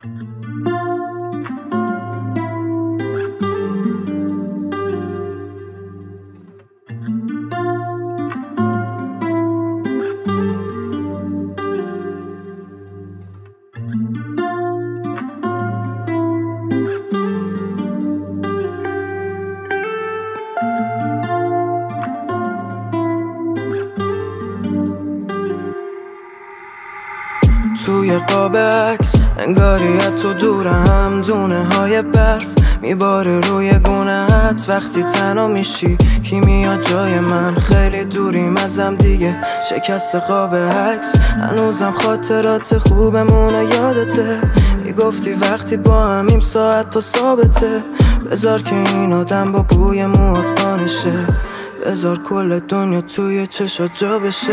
توی قاب عکس انگاری از تو دورم، دونه های برف میباره روی گونه‌ات. وقتی تنها میشی کی میاد جای من؟ خیلی دوریم ازم دیگه، شکست قاب عکس هنوزم خاطرات خوبمون یادته. میگفتی وقتی با همیم ساعت تا ثابته، بذار که این آدم با بوی موهات قانشه، بذار کل دنیا توی چشات جا بشه.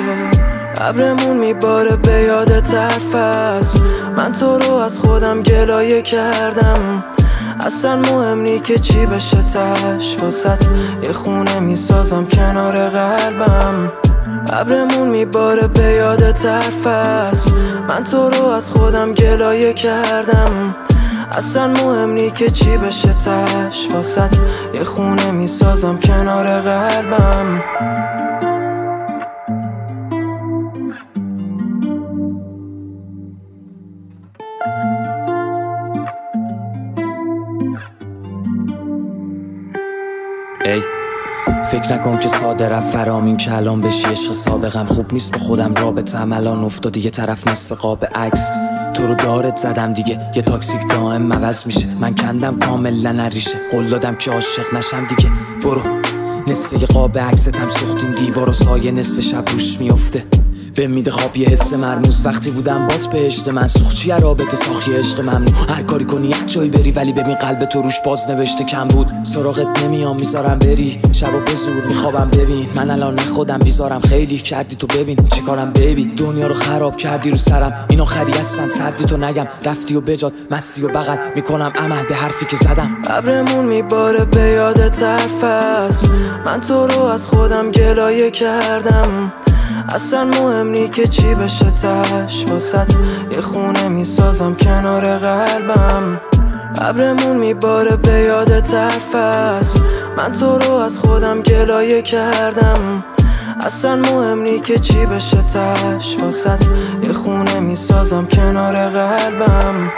ابرمون میباره به یادت حرف است، من تو رو از خودم گلایه کردم. اصلا مهم نی که چی بشه تش، واسط یه خونه میسازم کنار قلبم. ابرمون میباره به یادت حرف است، من تو رو از خودم گلایه کردم. اصلا مهم نی که چی بشه تش، واسط یه خونه میسازم کنار قلبم. ای فکر نکن که ساده رفت فرام این کلام بشی. عشق سابقم خوب نیست، به خودم رابطم الان افتاد یه طرف نصف قاب عکس. تو رو دارت زدم دیگه، یه تاکسیک دائم عوض میشه. من کندم کاملا نریشه، قول دادم که عاشق نشم دیگه. برو نصف یه قاب عکستم سوختین دیوار و سایه نصف شب روش میفته. به میده خواب یه حس مرموز، وقتی بودم بات بهشت من سوخت. چیه رابطه ساخی عشق ممنوع، هر کاری کنی یک جایی بری، ولی ببین قلب تو روش باز نوشته کم بود. سراغت نمیام میذارم بری، شبا به زور میخوابم. ببین من الان نه خودم بیزارم، خیلی کردی تو ببین چیکارم بیبی. دنیا رو خراب کردی رو سرم، این آخری هستن سردی تو نگم. رفتی و بجات مستی و بغل میکنم عمل به حرفی که زدم. ابرمون میباره به یادت حرف است، من تو رو از خودم گلایه کردم. اصلا مهم نی که چی بشه تش، واسط یه خونه میسازم کنار قلبم. ابرمون میباره به یادت حرف است، من تو رو از خودم گلایه کردم. اصلا مهم نی که چی بشه تش، واسط یه خونه میسازم کنار قلبم.